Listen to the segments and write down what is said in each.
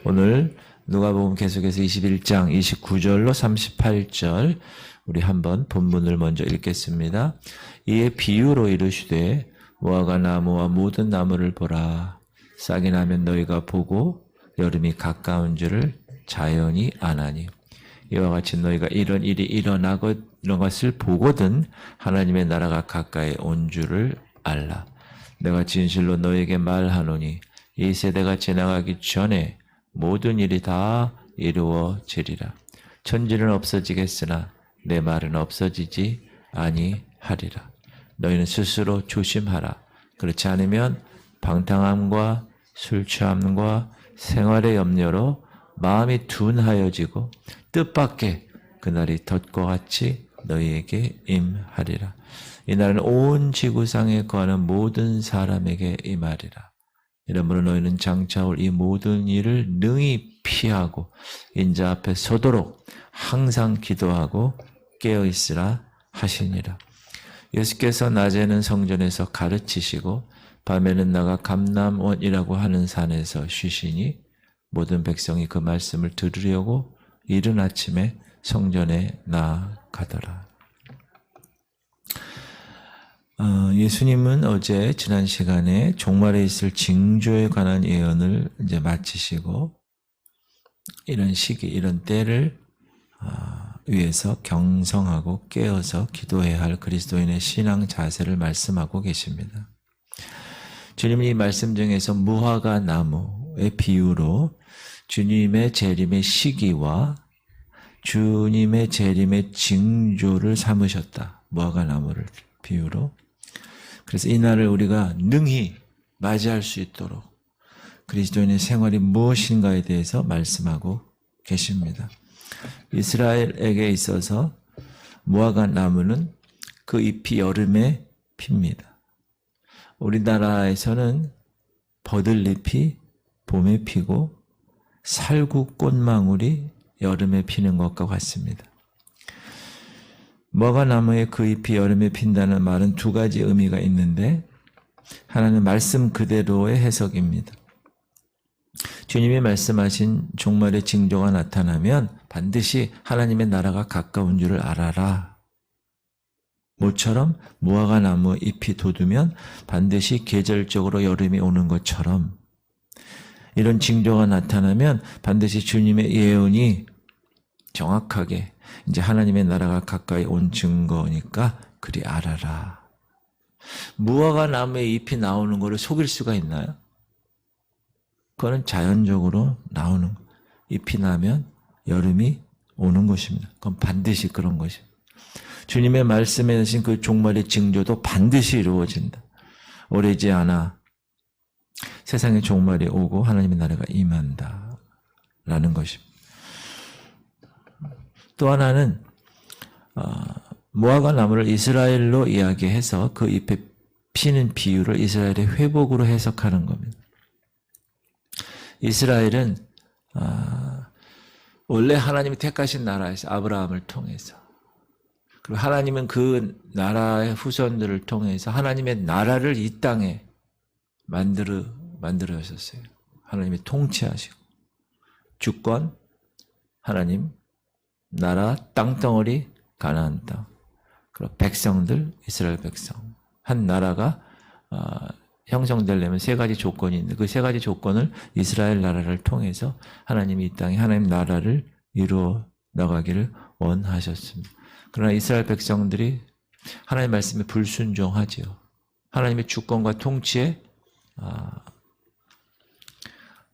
오늘 누가복음 계속해서 21장 29절로 38절 우리 한번 본문을 먼저 읽겠습니다. 이에 비유로 이르시되 무화과 나무와 모든 나무를 보라. 싹이 나면 너희가 보고 여름이 가까운 줄을 자연히 아나니 이와 같이 너희가 이런 일이 일어난 것을 보거든 하나님의 나라가 가까이 온 줄을 알라. 내가 진실로 너희에게 말하노니 이 세대가 지나가기 전에 모든 일이 다 이루어지리라. 천지는 없어지겠으나 내 말은 없어지지 아니하리라. 너희는 스스로 조심하라. 그렇지 않으면 방탕함과 술 취함과 생활의 염려로 마음이 둔하여지고 뜻밖의 그날이 덫과 같이 너희에게 임하리라. 이날은 온 지구상에 거하는 모든 사람에게 임하리라. 이러므로 너희는 장차 올 이 모든 일을 능히 피하고 인자 앞에 서도록 항상 기도하고 깨어있으라 하시니라. 예수께서 낮에는 성전에서 가르치시고 밤에는 나가 감람원이라고 하는 산에서 쉬시니 모든 백성이 그 말씀을 들으려고 이른 아침에 성전에 나아가더라. 예수님은 어제 지난 시간에 종말에 있을 징조에 관한 예언을 이제 마치시고 이런 시기, 이런 때를 위해서 경성하고 깨어서 기도해야 할 그리스도인의 신앙 자세를 말씀하고 계십니다. 주님이 이 말씀 중에서 무화과 나무의 비유로 주님의 재림의 시기와 주님의 재림의 징조를 삼으셨다. 무화과 나무를 비유로. 그래서 이 날을 우리가 능히 맞이할 수 있도록 그리스도인의 생활이 무엇인가에 대해서 말씀하고 계십니다. 이스라엘에게 있어서 무화과 나무는 그 잎이 여름에 핍니다. 우리나라에서는 버들잎이 봄에 피고 살구 꽃망울이 여름에 피는 것과 같습니다. 무화과 나무의 그 잎이 여름에 핀다는 말은 두 가지 의미가 있는데 하나는 말씀 그대로의 해석입니다. 주님이 말씀하신 종말의 징조가 나타나면 반드시 하나님의 나라가 가까운 줄을 알아라. 모처럼 무화과 나무 잎이 돋으면 반드시 계절적으로 여름이 오는 것처럼 이런 징조가 나타나면 반드시 주님의 예언이 정확하게 이제 하나님의 나라가 가까이 온 증거니까 그리 알아라. 무화과 나무의 잎이 나오는 것을 속일 수가 있나요? 그거는 자연적으로 나오는 거. 잎이 나면 여름이 오는 것입니다. 그건 반드시 그런 것입니다. 주님의 말씀에 하신 그 종말의 징조도 반드시 이루어진다. 오래지 않아 세상의 종말이 오고 하나님의 나라가 임한다. 라는 것입니다. 또 하나는 무화과 나무를 이스라엘로 이야기해서 그 잎에 피는 비유를 이스라엘의 회복으로 해석하는 겁니다. 이스라엘은 원래 하나님이 택하신 나라에서 아브라함을 통해서 그리고 하나님은 그 나라의 후손들을 통해서 하나님의 나라를 이 땅에 만들어셨어요. 하나님이 통치하시고 주권 하나님, 나라, 땅덩어리, 가나안 땅, 그리고 백성들, 이스라엘 백성. 한 나라가 형성되려면 세 가지 조건이 있는데 그 세 가지 조건을 이스라엘 나라를 통해서 하나님이 이 땅에 하나님 나라를 이루어 나가기를 원하셨습니다. 그러나 이스라엘 백성들이 하나님 말씀에 불순종하지요. 하나님의 주권과 통치에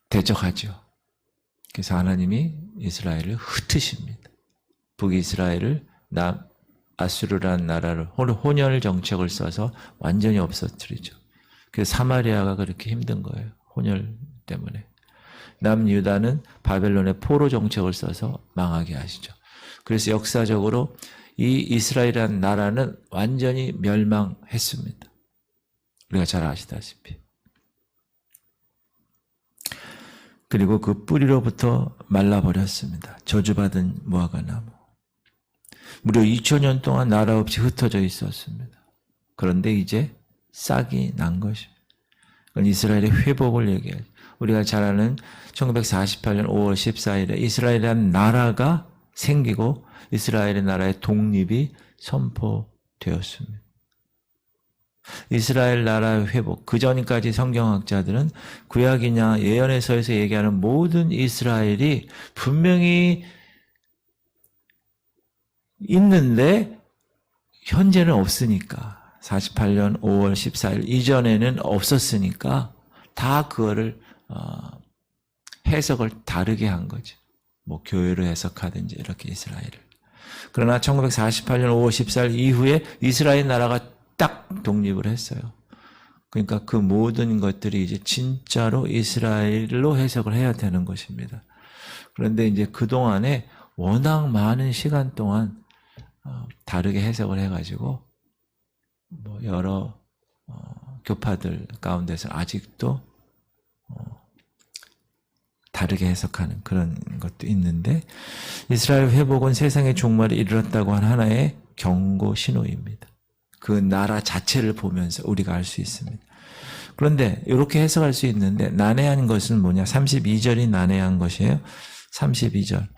대적하죠. 그래서 하나님이 이스라엘을 흩으십니다. 북이스라엘을 아수르라는 나라를 혼혈 정책을 써서 완전히 없어뜨리죠. 그래서 사마리아가 그렇게 힘든 거예요. 혼혈 때문에. 남유다는 바벨론의 포로 정책을 써서 망하게 하시죠. 그래서 역사적으로 이 이스라엘이라는 나라는 완전히 멸망했습니다. 우리가 잘 아시다시피. 그리고 그 뿌리로부터 말라버렸습니다. 저주받은 무화과 나무. 무려 2000년 동안 나라 없이 흩어져 있었습니다. 그런데 이제 싹이 난 것입니다. 그건 이스라엘의 회복을 얘기해요. 우리가 잘 아는 1948년 5월 14일에 이스라엘이라는 나라가 생기고 이스라엘의 나라의 독립이 선포되었습니다. 이스라엘 나라의 회복, 그 전까지 성경학자들은 구약이냐 예언에서에서 얘기하는 모든 이스라엘이 분명히 있는데 현재는 없으니까 48년 5월 14일 이전에는 없었으니까 다 그거를 해석을 다르게 한 거죠. 뭐 교회로 해석하든지 이렇게 이스라엘을. 그러나 1948년 5월 14일 이후에 이스라엘 나라가 딱 독립을 했어요. 그러니까 그 모든 것들이 이제 진짜로 이스라엘로 해석을 해야 되는 것입니다. 그런데 이제 그동안에 워낙 많은 시간 동안 다르게 해석을 해가지고 뭐 여러 교파들 가운데서 아직도 다르게 해석하는 그런 것도 있는데 이스라엘 회복은 세상의 종말이 이르렀다고 한 하나의 경고 신호입니다. 그 나라 자체를 보면서 우리가 알 수 있습니다. 그런데 이렇게 해석할 수 있는데 난해한 것은 뭐냐? 32절이 난해한 것이에요. 32절.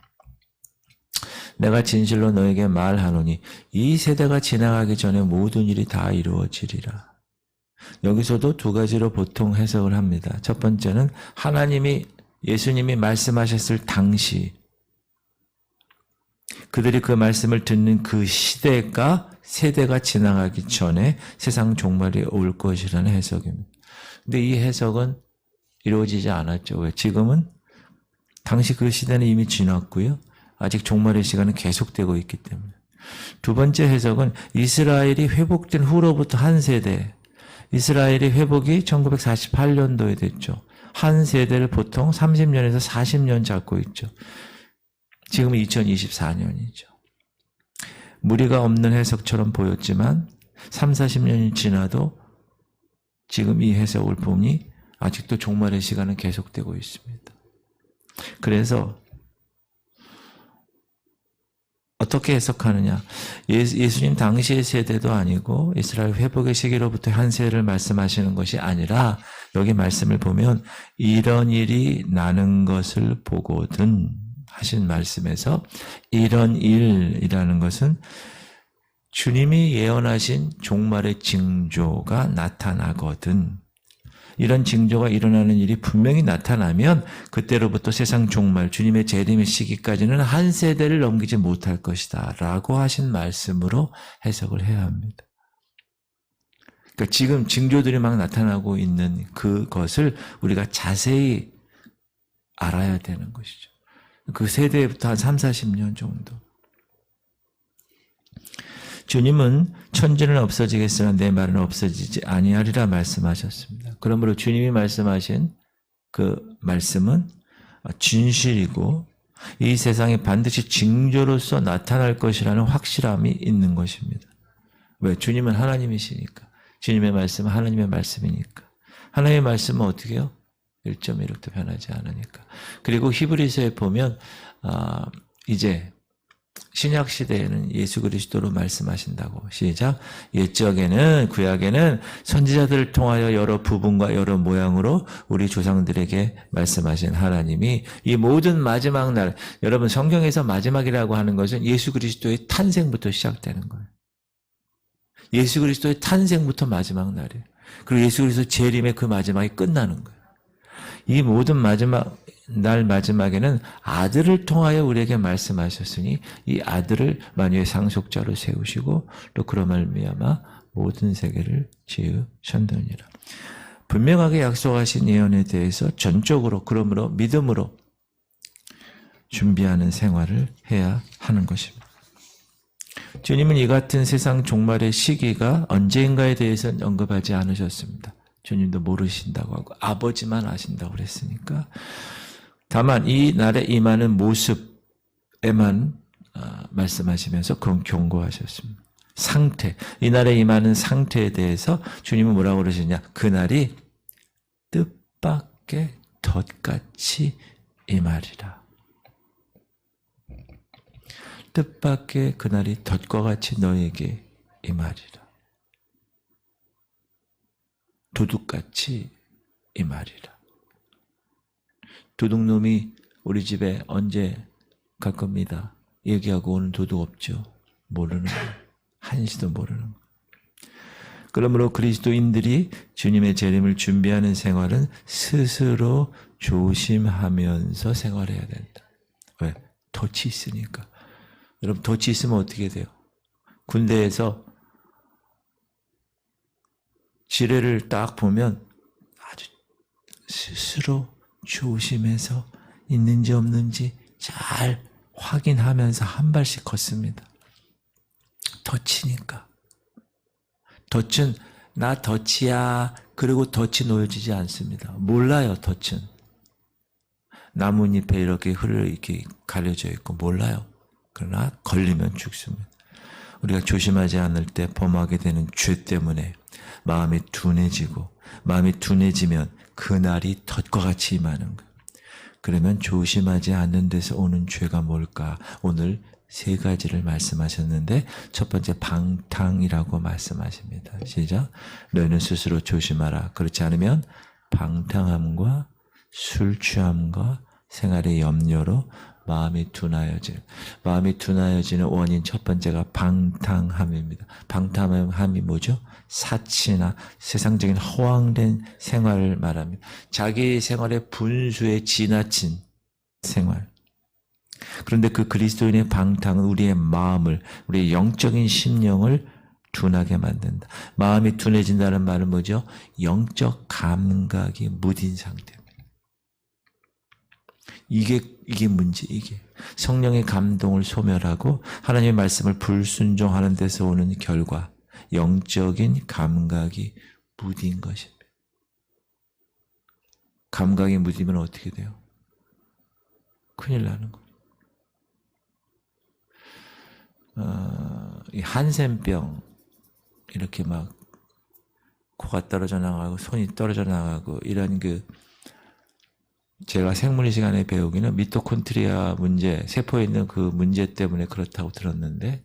내가 진실로 너에게 말하노니 이 세대가 지나가기 전에 모든 일이 다 이루어지리라. 여기서도 두 가지로 보통 해석을 합니다. 첫 번째는 예수님이 말씀하셨을 당시 그들이 그 말씀을 듣는 그 세대가 지나가기 전에 세상 종말이 올 것이라는 해석입니다. 근데 이 해석은 이루어지지 않았죠. 왜? 지금은 당시 그 시대는 이미 지났고요. 아직 종말의 시간은 계속되고 있기 때문에. 두 번째 해석은 이스라엘이 회복된 후로부터 한 세대, 이스라엘이 회복이 1948년도에 됐죠. 한 세대를 보통 30년에서 40년 잡고 있죠. 지금은 2024년이죠. 무리가 없는 해석처럼 보였지만 3, 40년이 지나도 지금 이 해석을 보니 아직도 종말의 시간은 계속되고 있습니다. 그래서 어떻게 해석하느냐? 예수님 당시의 세대도 아니고 이스라엘 회복의 시기로부터 한 세대를 말씀하시는 것이 아니라 여기 말씀을 보면 이런 일이 나는 것을 보거든 하신 말씀에서 이런 일이라는 것은 주님이 예언하신 종말의 징조가 나타나거든. 이런 징조가 일어나는 일이 분명히 나타나면 그때로부터 세상 종말, 주님의 재림의 시기까지는 한 세대를 넘기지 못할 것이다 라고 하신 말씀으로 해석을 해야 합니다. 그러니까 지금 징조들이 막 나타나고 있는 그것을 우리가 자세히 알아야 되는 것이죠. 그 세대부터 한 3, 40년 정도. 주님은 천지는 없어지겠으나 내 말은 없어지지 아니하리라 말씀하셨습니다. 그러므로 주님이 말씀하신 그 말씀은 진실이고 이 세상에 반드시 징조로서 나타날 것이라는 확실함이 있는 것입니다. 왜? 주님은 하나님이시니까. 주님의 말씀은 하나님의 말씀이니까. 하나님의 말씀은 어떻게 해요? 1.1도 변하지 않으니까. 그리고 히브리서에 보면 이제 신약 시대에는 예수 그리스도로 말씀하신다고. 시작. 옛적에는 구약에는 선지자들을 통하여 여러 부분과 여러 모양으로 우리 조상들에게 말씀하신 하나님이 이 모든 마지막 날, 여러분 성경에서 마지막이라고 하는 것은 예수 그리스도의 탄생부터 시작되는 거예요. 예수 그리스도의 탄생부터 마지막 날이에요. 그리고 예수 그리스도 재림의 그 마지막이 끝나는 거예요. 이 모든 날 마지막에는 아들을 통하여 우리에게 말씀하셨으니 이 아들을 만유의 상속자로 세우시고 또 그로 말미암아 모든 세계를 지으셨느니라. 분명하게 약속하신 예언에 대해서 전적으로 그러므로 믿음으로 준비하는 생활을 해야 하는 것입니다. 주님은 이 같은 세상 종말의 시기가 언제인가에 대해서는 언급하지 않으셨습니다. 주님도 모르신다고 하고 아버지만 아신다고 그랬으니까. 다만 이 날에 임하는 모습에만 말씀하시면서 그런 경고하셨습니다. 상태, 이 날에 임하는 상태에 대해서 주님은 뭐라고 그러시냐? 그날이 뜻밖의 덫같이 임하리라. 뜻밖의 그날이 덫과 같이 너에게 임하리라. 도둑같이 임하리라. 도둑놈이 우리 집에 언제 갈 겁니다. 얘기하고 오는 도둑 없죠. 모르는 거. 한시도 모르는 거. 그러므로 그리스도인들이 주님의 재림을 준비하는 생활은 스스로 조심하면서 생활해야 된다. 왜? 덫이 있으니까. 여러분 덫이 있으면 어떻게 돼요? 군대에서 지뢰를 딱 보면 아주 스스로 조심해서 있는지 없는지 잘 확인하면서 한 발씩 걷습니다. 덫이니까. 덫은 나 덫이야 그리고 덫이 놓여지지 않습니다. 몰라요. 덫은. 나뭇잎에 이렇게 이렇게 가려져 있고 몰라요. 그러나 걸리면 죽습니다. 우리가 조심하지 않을 때 범하게 되는 죄 때문에 마음이 둔해지고 마음이 둔해지면 그날이 덫과 같이 임하는 거예요. 그러면 조심하지 않는 데서 오는 죄가 뭘까? 오늘 3가지를 말씀하셨는데 첫 번째 방탕이라고 말씀하십니다. 시작. 너희는 스스로 조심하라. 그렇지 않으면 방탕함과 술 취함과 생활의 염려로 마음이 둔하여지는 원인 첫 번째가 방탕함입니다. 방탕함이 뭐죠? 사치나 세상적인 허황된 생활을 말합니다. 자기 생활의 분수에 지나친 생활. 그런데 그 그리스도인의 방탕은 우리의 마음을, 우리의 영적인 심령을 둔하게 만든다. 마음이 둔해진다는 말은 뭐죠? 영적 감각이 무딘 상태입니다. 이게 문제, 이게. 성령의 감동을 소멸하고 하나님의 말씀을 불순종하는 데서 오는 결과, 영적인 감각이 무딘 것입니다. 감각이 무디면 어떻게 돼요? 큰일 나는 거예요. 이 한센병, 이렇게 막 코가 떨어져 나가고 손이 떨어져 나가고 이런 제가 생물리 시간에 배우기는 미토콘드리아 문제, 세포에 있는 그 문제 때문에 그렇다고 들었는데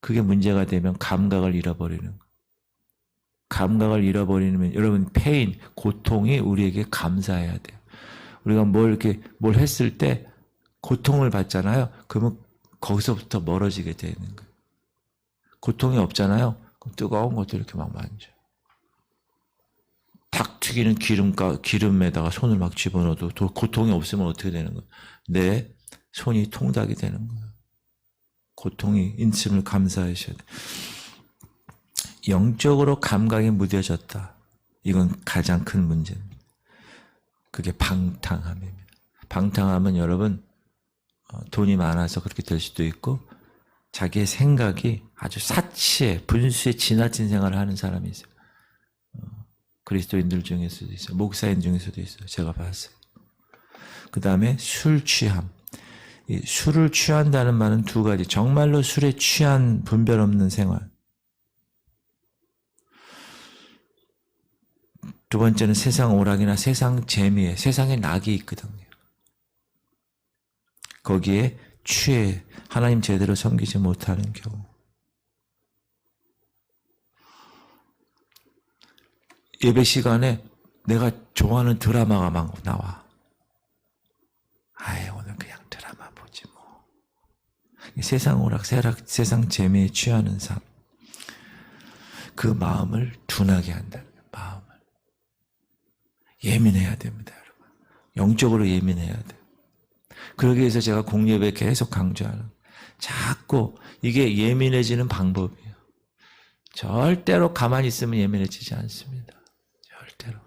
그게 문제가 되면 감각을 잃어버리는 거예요. 감각을 잃어버리면 여러분 페인, 고통이 우리에게 감사해야 돼요. 우리가 뭘 했을 때 고통을 받잖아요. 그러면 거기서부터 멀어지게 되는 거예요. 고통이 없잖아요. 그럼 뜨거운 것도 이렇게 막 만져요. 닭 튀기는 기름에다가 손을 막 집어넣어도 고통이 없으면 어떻게 되는 거예요? 내 손이 통닭이 되는 거예요. 고통이 있음을 감사하셔야 돼요. 영적으로 감각이 무뎌졌다. 이건 가장 큰 문제입니다. 그게 방탕함입니다. 방탕함은 여러분 돈이 많아서 그렇게 될 수도 있고 자기의 생각이 아주 사치에 분수에 지나친 생활을 하는 사람이 있어요. 그리스도인들 중에서도 있어요. 목사인 중에서도 있어요. 제가 봤어요. 그 다음에 술 취함. 이 술을 취한다는 말은 2가지. 정말로 술에 취한 분별 없는 생활. 2번째는 세상 오락이나 세상 재미에, 세상에 낙이 있거든요. 거기에 취해 하나님 제대로 섬기지 못하는 경우. 예배 시간에 내가 좋아하는 드라마가 막 나와. 아이, 오늘 그냥 드라마 보지 뭐. 세상 오락, 세상 재미에 취하는 삶. 그 마음을 둔하게 한다는 거예요. 마음을. 예민해야 됩니다, 여러분. 영적으로 예민해야 돼요. 그러기 위해서 제가 공예배에 계속 강조하는 자꾸 이게 예민해지는 방법이에요. 절대로 가만히 있으면 예민해지지 않습니다. 절대로.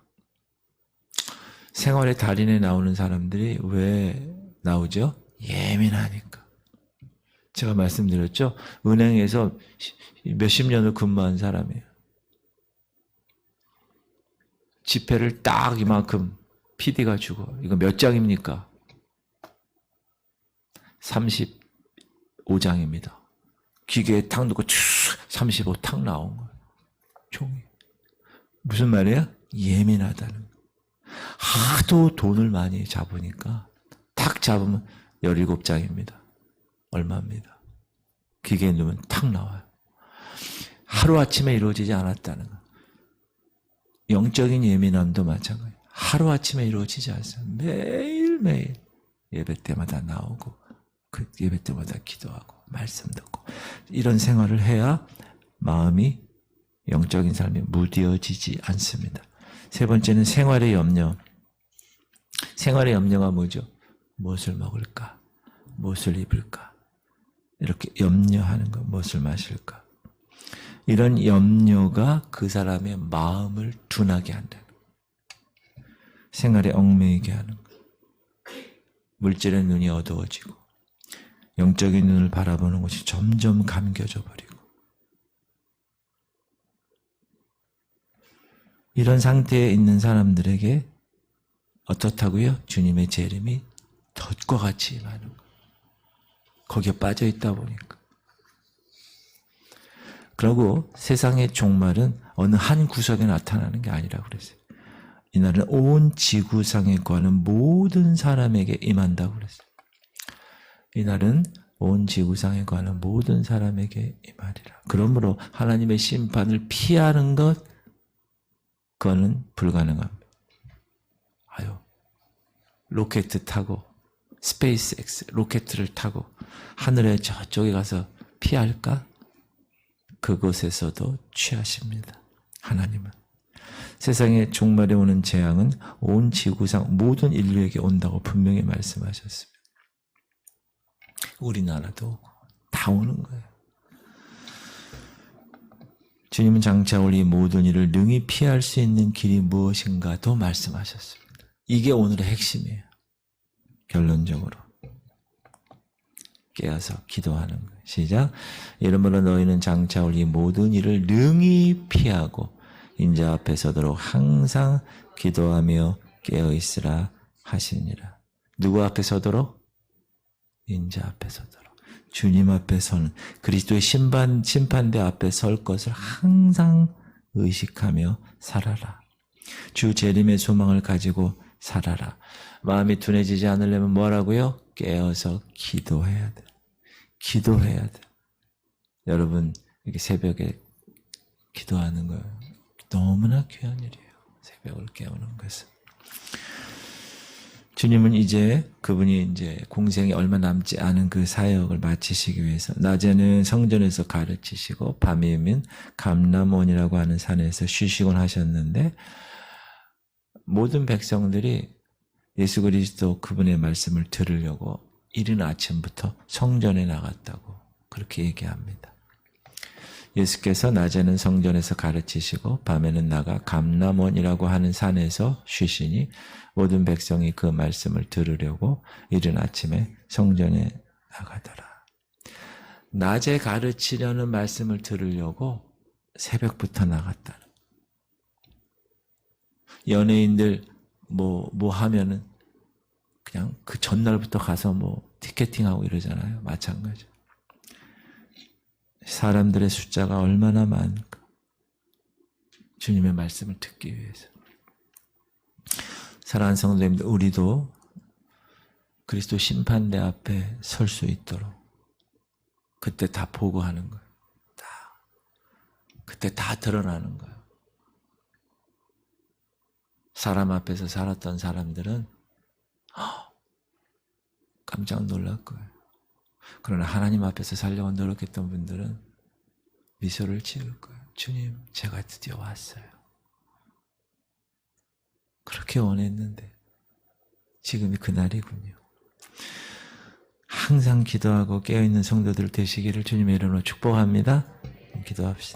생활의 달인에 나오는 사람들이 왜 나오죠? 예민하니까. 제가 말씀드렸죠? 은행에서 몇십 년을 근무한 사람이에요. 지폐를 딱 이만큼 PD가 주고 이거 몇 장입니까? 35장입니다. 기계에 탁 넣고 35 탁 나온 거예요. 종이. 무슨 말이에요? 예민하다는 거예요. 하도 돈을 많이 잡으니까 탁 잡으면 17장입니다. 얼마입니다. 기계에 넣으면 탁 나와요. 하루아침에 이루어지지 않았다는 거예요. 영적인 예민함도 마찬가지예요. 하루아침에 이루어지지 않습니다. 매일 매일매일 예배 때마다 나오고 그 예배 때마다 기도하고 말씀 듣고 이런 생활을 해야 마음이 영적인 삶이 무뎌지지 않습니다. 세 번째는 생활의 염려. 생활의 염려가 뭐죠? 무엇을 먹을까? 무엇을 입을까? 이렇게 염려하는 것, 무엇을 마실까? 이런 염려가 그 사람의 마음을 둔하게 한다는 것. 생활에 얽매이게 하는 것. 물질의 눈이 어두워지고 영적인 눈을 바라보는 것이 점점 감겨져 버리고 이런 상태에 있는 사람들에게 어떻다고요? 주님의 재림이 덫과 같이 임하는 거예요. 거기에 빠져 있다 보니까. 그리고 세상의 종말은 어느 한 구석에 나타나는 게 아니라고 그랬어요. 이날은 온 지구상에 거하는 모든 사람에게 임한다고 그랬어요. 이날은 온 지구상에 거하는 모든 사람에게 임하리라. 그러므로 하나님의 심판을 피하는 것, 그거는 불가능합니다. 아유, 로켓 타고 스페이스 X 로켓을 타고 하늘에 저쪽에 가서 피할까? 그곳에서도 취하십니다. 하나님은. 세상에 종말에 오는 재앙은 온 지구상 모든 인류에게 온다고 분명히 말씀하셨습니다. 우리나라도 다 오는 거예요. 주님은 장차 올 이 모든 일을 능히 피할 수 있는 길이 무엇인가도 말씀하셨습니다. 이게 오늘의 핵심이에요. 결론적으로 깨어서 기도하는 거예요. 시작. 이러므로 너희는 장차 올 이 모든 일을 능히 피하고 인자 앞에 서도록 항상 기도하며 깨어있으라 하시니라. 누구 앞에 서도록? 인자 앞에 서도록. 주님 앞에 서는 그리스도의 심판대 앞에 설 것을 항상 의식하며 살아라. 주 재림의 소망을 가지고 살아라. 마음이 둔해지지 않으려면 뭐라고요? 깨어서 기도해야 돼. 기도해야 돼. 여러분 이렇게 새벽에 기도하는 거 너무나 귀한 일이에요. 새벽을 깨우는 것은. 주님은 이제 그분이 이제 공생이 얼마 남지 않은 그 사역을 마치시기 위해서 낮에는 성전에서 가르치시고 밤이면 감람원이라고 하는 산에서 쉬시곤 하셨는데 모든 백성들이 예수 그리스도 그분의 말씀을 들으려고 이른 아침부터 성전에 나갔다고 그렇게 얘기합니다. 예수께서 낮에는 성전에서 가르치시고 밤에는 나가 감람원이라고 하는 산에서 쉬시니 모든 백성이 그 말씀을 들으려고 이른 아침에 성전에 나가더라. 낮에 가르치려는 말씀을 들으려고 새벽부터 나갔다. 연예인들 뭐 하면은 그냥 그 전날부터 가서 뭐 티켓팅하고 이러잖아요. 마찬가지. 사람들의 숫자가 얼마나 많을까. 주님의 말씀을 듣기 위해서. 사랑하는 성도님들, 우리도 그리스도 심판대 앞에 설 수 있도록 그때 다 보고하는 거예요. 그때 다 드러나는 거예요. 사람 앞에서 살았던 사람들은 깜짝 놀랄 거예요. 그러나 하나님 앞에서 살려고 노력했던 분들은 미소를 지을 거예요. 주님, 제가 드디어 왔어요. 그렇게 원했는데 지금이 그날이군요. 항상 기도하고 깨어있는 성도들 되시기를 주님의 이름으로 축복합니다. 기도합시다.